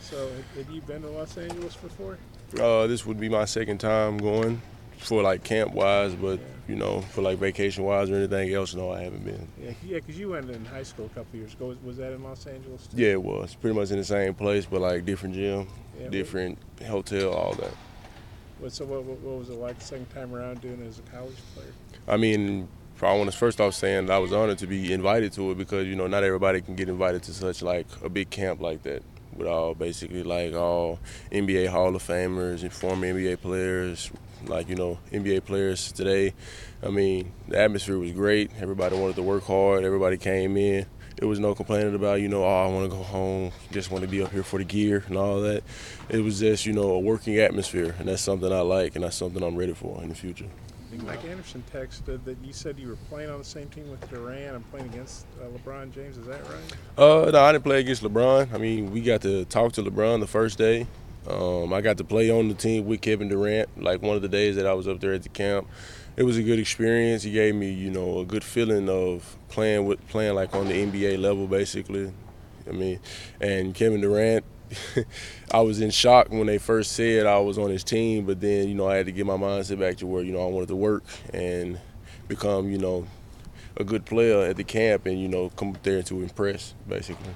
So, have you been to Los Angeles before? This would be my second time going for like camp wise, but Yeah. for like vacation wise or anything else, no, I haven't been. Yeah, because you went in high school a couple years ago. Was that in Los Angeles too? Yeah, it was pretty much in the same place, but like different gym, Yeah. different hotel, all that. What was it like the second time around doing it as a college player? I mean, I want to first off saying that I was honored to be invited to it because not everybody can get invited to such like a big camp like that with all basically like all NBA Hall of Famers and former NBA players, like NBA players today. I mean, the atmosphere was great. Everybody wanted to work hard. Everybody came in. It was no complaining about, oh, I want to go home, just want to be up here for the gear and all that. It was just, a working atmosphere, and that's something I like, and that's something I'm ready for in the future. I think Mike Anderson texted that you said you were playing on the same team with Durant and playing against LeBron James. Is that right? No, I didn't play against LeBron. I mean, we got to talk to LeBron the first day. I got to play on the team with Kevin Durant, like one of the days that I was up there at the camp. It was a good experience. He gave me, a good feeling of playing like on the NBA level, basically. I mean, and Kevin Durant, I was in shock when they first said I was on his team, but then, I had to get my mindset back to where, I wanted to work and become, a good player at the camp and, come up there to impress, basically.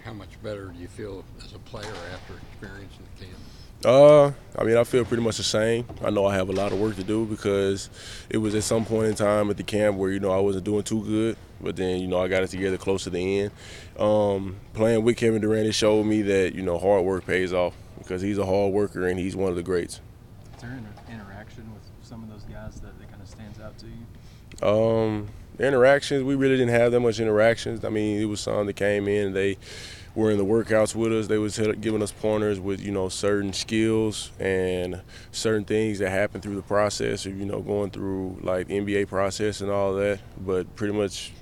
How much better do you feel as a player after experiencing the camp? I mean, I feel pretty much the same. I know I have a lot of work to do because it was at some point in time at the camp where, I wasn't doing too good. But then, I got it together close to the end. Playing with Kevin Durant, it showed me that, hard work pays off because he's a hard worker and he's one of the greats. Is there interaction with some of those guys that kind of stands out to you? The interactions, we really didn't have that much interactions. I mean, it was some that came in and they were in the workouts with us. They was giving us pointers with, certain skills and certain things that happen through the process of, going through like NBA process and all that. But pretty much,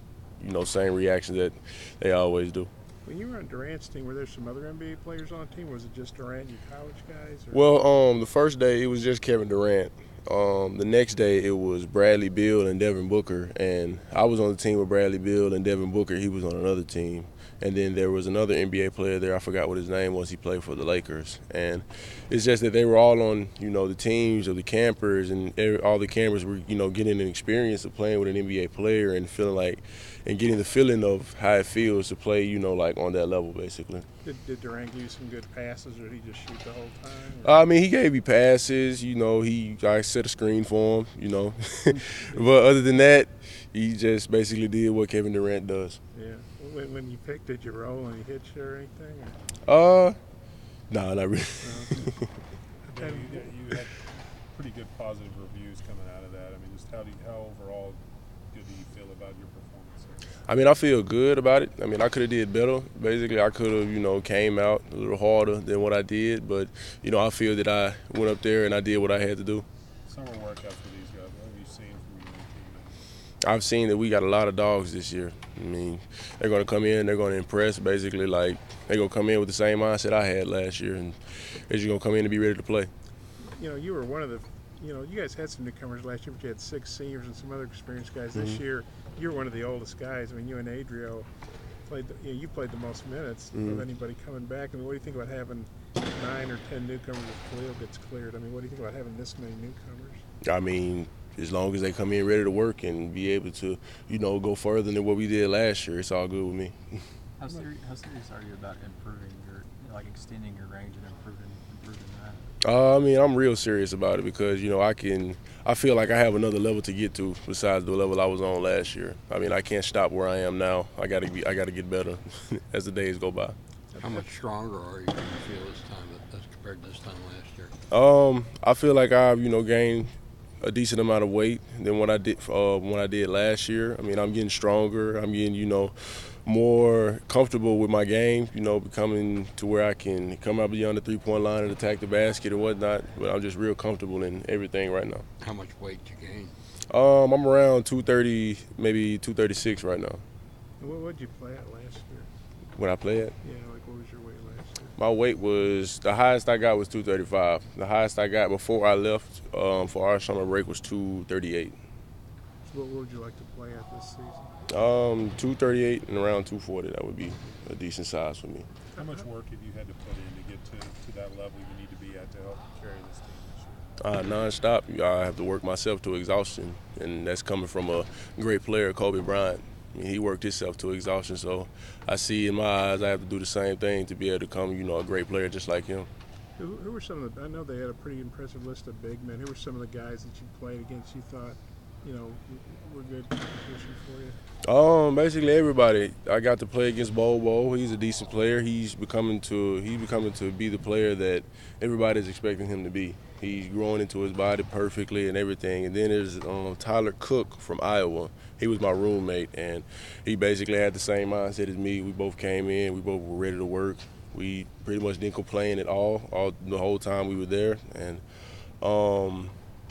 same reactions that they always do. When you were on Durant's team, were there some other NBA players on the team, or was it just Durant and your college guys? Well, the first day it was just Kevin Durant. The next day it was Bradley Beal and Devin Booker, and I was on the team with Bradley Beal and Devin Booker. He was on another team. And then there was another NBA player there. I forgot what his name was. He played for the Lakers. And it's just that they were all on, the teams of the campers, and all the campers were, getting an experience of playing with an NBA player and feeling like, and getting the feeling of how it feels to play, like on that level, basically. Did Durant give you some good passes, or did he just shoot the whole time? I mean, he gave me passes. I set a screen for him. But other than that, he just basically did what Kevin Durant does. Yeah. When you picked, did you roll and he hit you or anything? No, not really. You had pretty good positive reviews coming out of that. I mean, just how overall good do you feel about your performance there? I mean, I feel good about it. I mean, I could have did better. Basically, I could have, came out a little harder than what I did. But, I feel that I went up there and I did what I had to do. Summer workouts for these guys. What have you seen from your team? I've seen that we got a lot of dogs this year. I mean, they're going to come in, they're going to impress. Basically, like, they're going to come in with the same mindset I had last year. And they're just going to come in and be ready to play. You were one of the, you guys had some newcomers last year, but you had 6 seniors and some other experienced guys. Mm-hmm. This year, you're one of the oldest guys. I mean, you and Adrio played, you played the most minutes of anybody coming back. I mean, what do you think about having 9 or 10 newcomers if Khalil gets cleared? I mean, what do you think about having this many newcomers? I mean, as long as they come in ready to work and be able to, go further than what we did last year, it's all good with me. How serious are you about improving extending your range and improving that? I mean, I'm real serious about it because, I feel like I have another level to get to besides the level I was on last year. I mean, I can't stop where I am now. I got to get better as the days go by. How much stronger are you, do you feel this time as compared to this time last year? I feel like I've, gained a decent amount of weight than what I did last year. I mean, I'm getting stronger. I'm getting, more comfortable with my game, becoming to where I can come out beyond the three-point line and attack the basket and whatnot. But I'm just real comfortable in everything right now. How much weight did you gain? I'm around 230, maybe 236 right now. And what did you play at last year? When I play it? Yeah, what was your weight last year? My weight was, the highest I got was 235. The highest I got before I left for our summer break was 238. So what would you like to play at this season? 238 and around 240, that would be a decent size for me. How much work have you had to put in to get to that level you need to be at to help carry this team this year? Non-stop. I have to work myself to exhaustion, and that's coming from a great player, Kobe Bryant. I mean, he worked himself to exhaustion, so I see in my eyes I have to do the same thing to be able to become, a great player just like him. Who were some of the? I know they had a pretty impressive list of big men. Who were some of the guys that you played against? You thought, were good competition for you? Basically everybody. I got to play against Bobo. He's a decent player. He's becoming to be the player that everybody's expecting him to be. He's growing into his body perfectly and everything. And then there's Tyler Cook from Iowa. He was my roommate, and he basically had the same mindset as me. We both came in. We both were ready to work. We pretty much didn't complain at all the whole time we were there. And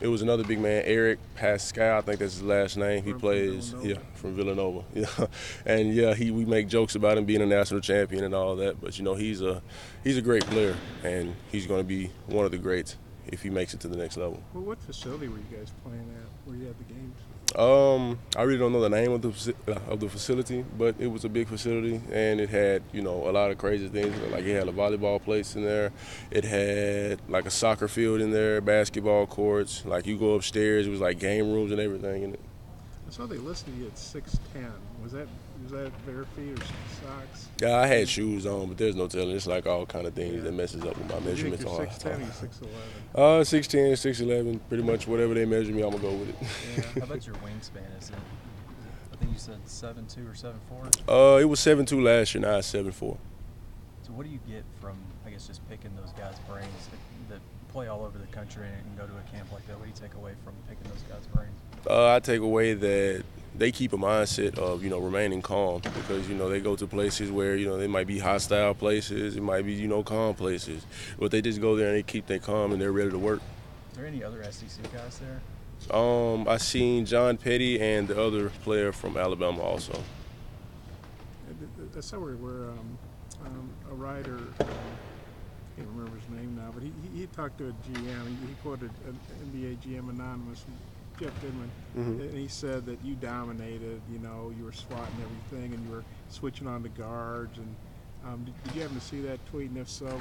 it was another big man, Eric Pascal, I think that's his last name. He plays from Villanova. Yeah, and we make jokes about him being a national champion and all that. But he's a great player, and he's going to be one of the greats if he makes it to the next level. Well, what facility were you guys playing at? Where you had the games? I really don't know the name of the facility, but it was a big facility, and it had a lot of crazy things. Like it had a volleyball place in there, it had like a soccer field in there, basketball courts. Like you go upstairs, it was like game rooms and everything in it. I saw they listed you at 6'10". Was that bare feet or socks? Yeah, I had shoes on, but there's no telling. It's like all kind of things that messes up with my measurements. You think you're 6'10" or 6'11"? 6'10", 6'11", pretty much whatever they measure me, I'm gonna go with it. Yeah. How about your wingspan? Is it? I think you said 7'2" or 7'4". It was 7'2" last year. Now it's 7'4". So what do you get from, I guess, just picking those guys' brains that play all over the country and go to a camp like that? What do you take away from picking those guys' brains? I take away that they keep a mindset of, remaining calm because, they go to places where, they might be hostile places. It might be, calm places. But they just go there and they keep their calm and they're ready to work. Is there any other SEC guys there? I seen John Petty and the other player from Alabama also. I saw where a writer, I can't remember his name now, but he talked to a GM. He quoted an NBA GM Anonymous, Jeff Goodman, and he said that you dominated, you were swatting everything and you were switching on to guards. And did you happen to see that tweet? And if so,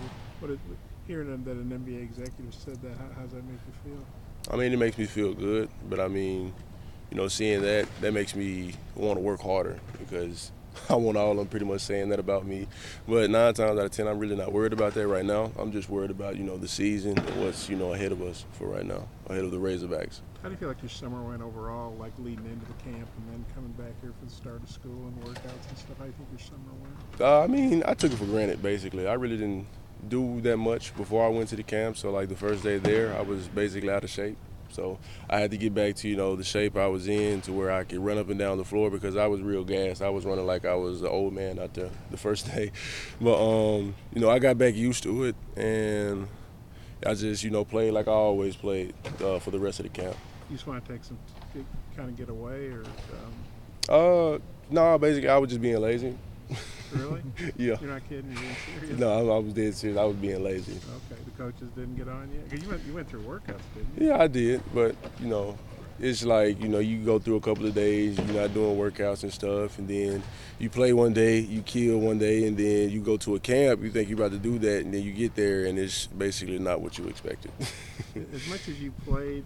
hearing that an NBA executive said that, how does that make you feel? I mean, it makes me feel good, but I mean, seeing that makes me want to work harder because I want all of them pretty much saying that about me. But 9 times out of 10, I'm really not worried about that right now. I'm just worried about, the season and what's, ahead of us for right now, ahead of the Razorbacks. How do you feel like your summer went overall, like leading into the camp and then coming back here for the start of school and workouts and stuff? How do you think your summer went? I mean, I took it for granted, basically. I really didn't do that much before I went to the camp. So, like, the first day there, I was basically out of shape. So I had to get back to, the shape I was in to where I could run up and down the floor because I was real gassed. I was running like I was an old man out there the first day. But, I got back used to it, and I just, played like I always played for the rest of the camp. You just want to take some, kind of get away or? No, basically I was just being lazy. Really? Yeah. You're not kidding? You're being serious? No, I was dead serious. I was being lazy. Okay. The coaches didn't get on yet? 'Cause you went through workouts, didn't you? Yeah, I did. But, it's like, you go through a couple of days, you're not doing workouts and stuff, and then you play one day, you kill one day, and then you go to a camp, you think you're about to do that, and then you get there, and it's basically not what you expected. As much as you played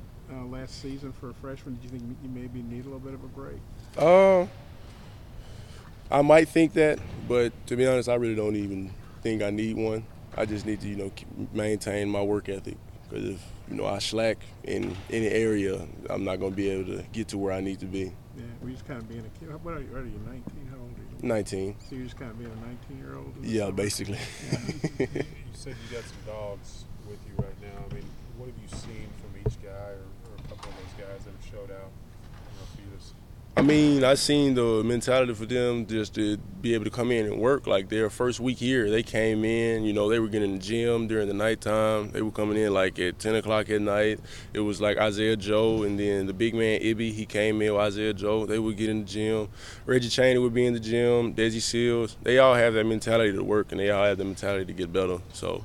last season for a freshman, did you think you maybe need a little bit of a break? I might think that, but to be honest, I really don't even think I need one. I just need to, maintain my work ethic. Because if, I slack in any area, I'm not going to be able to get to where I need to be. Yeah, well, you just kind of being a kid. What are you, 19? How old are you? 19. So you're just kind of being a 19-year-old? Yeah, basically. You said you got some dogs with you right now. I mean, what have you seen from each guy or a couple of those guys that have showed out for you this? I mean, I seen the mentality for them just to be able to come in and work. Like their first week here, they came in, they were getting in the gym during the nighttime. They were coming in like at 10 o'clock at night. It was like Isaiah Joe and then the big man Ibby, he came in with Isaiah Joe. They would get in the gym. Reggie Chaney would be in the gym, Desi Seals. They all have that mentality to work and they all have the mentality to get better. So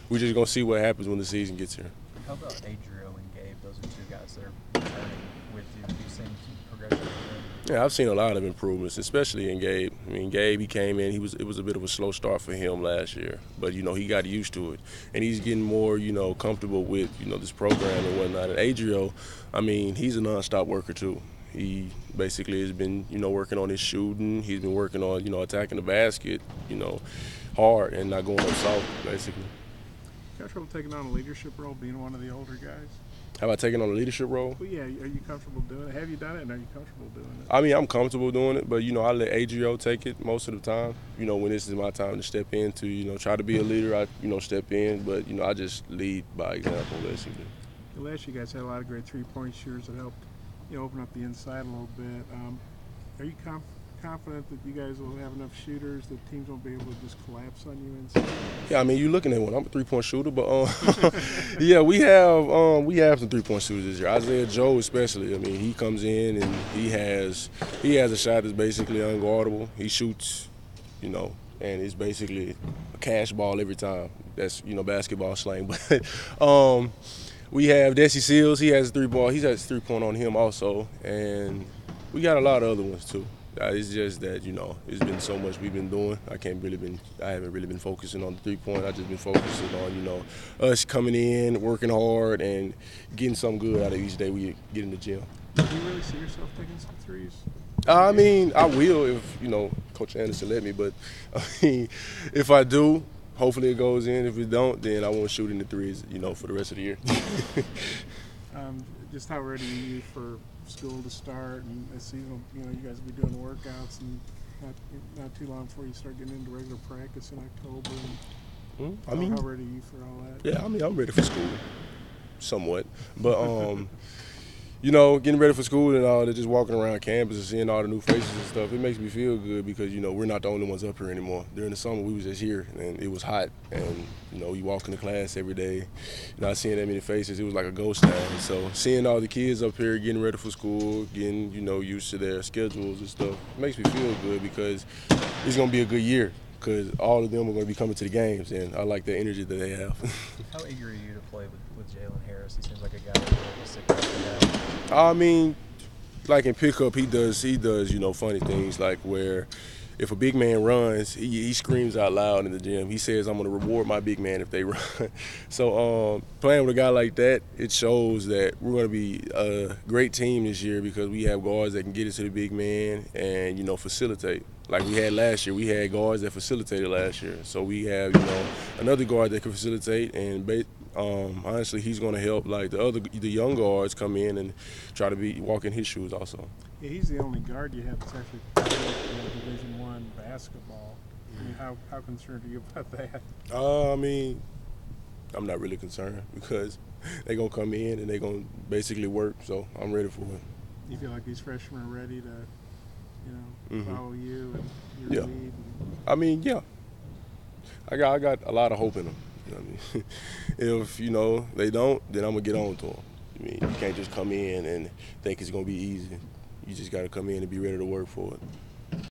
we're just going to see what happens when the season gets here. How about Adrio and Gabe? Those are 2 guys that are returning with you. Have you seen some progression with them? Yeah, I've seen a lot of improvements, especially in Gabe. I mean, Gabe, he came in, it was a bit of a slow start for him last year, but, he got used to it. And he's getting more, comfortable with, this program and whatnot. And Adrio, I mean, he's a nonstop worker too. He basically has been, working on his shooting. He's been working on, attacking the basket, hard and not going up soft, basically. You got trouble taking on a leadership role, being one of the older guys? Have I taken on a leadership role? Well, yeah. Are you comfortable doing it? Have you done it, and are you comfortable doing it? I mean, I'm comfortable doing it, but, I let Adrio take it most of the time. When this is my time to step in to, try to be a leader, I, step in. But, I just lead by example, basically. Last year, you guys had a lot of great three-point shooters that helped, open up the inside a little bit. Are you confident that you guys will have enough shooters that teams won't be able to just collapse on you inside? Yeah, I mean, you're looking at one. I'm a three-point shooter, but yeah, we have some three-point shooters this year. Isaiah Joe especially. I mean, he comes in and he has a shot that's basically unguardable. He shoots, and it's basically a cash ball every time. That's basketball slang. But we have Desi Seals. He has three-ball. He has three-point on him also, and we got a lot of other ones too. It's just that, it's been so much we've been doing. I haven't really been focusing on the three-point. I've just been focusing on, us coming in, working hard, and getting something good out of each day we get in the gym. Do you really see yourself taking some threes? I mean, I will if, Coach Anderson let me. But, I mean, if I do, hopefully it goes in. If it don't, then I won't shoot in the threes, for the rest of the year. Just how ready are you for school to start and the season? You guys will be doing workouts and not too long before you start getting into regular practice in October. And I mean, how ready are you for all that? Yeah, I mean, I'm ready for school, somewhat. But getting ready for school and all that, just walking around campus and seeing all the new faces and stuff, it makes me feel good because, we're not the only ones up here anymore. During the summer, we was just here and it was hot. And, you walk into class every day, not seeing that many faces, it was like a ghost town. So seeing all the kids up here getting ready for school, getting, used to their schedules and stuff, it makes me feel good because it's going to be a good year because all of them are going to be coming to the games, and I like the energy that they have. How eager are you to play with Jalen Harris? He seems like a guy that will stick with that. I mean, like in pickup, he does, funny things like where if a big man runs, he screams out loud in the gym. He says, I'm going to reward my big man if they run. So playing with a guy like that, it shows that we're going to be a great team this year because we have guards that can get it to the big man and, facilitate. Like we had last year, we had guards that facilitated last year. So we have, another guard that can facilitate, and honestly, he's going to help like the young guards come in and try to walk in his shoes also. Yeah, he's the only guard you have that's actually played in Division I basketball. I mean, how concerned are you about that? I mean, I'm not really concerned because they're going to come in and they're going to basically work, so I'm ready for it. You feel like these freshmen are ready to, follow you and your Yeah. lead? I mean, yeah. I got a lot of hope in them. You know what I mean? If, they don't, then I'm going to get on to them. I mean, you can't just come in and think it's going to be easy. You just got to come in and be ready to work for it.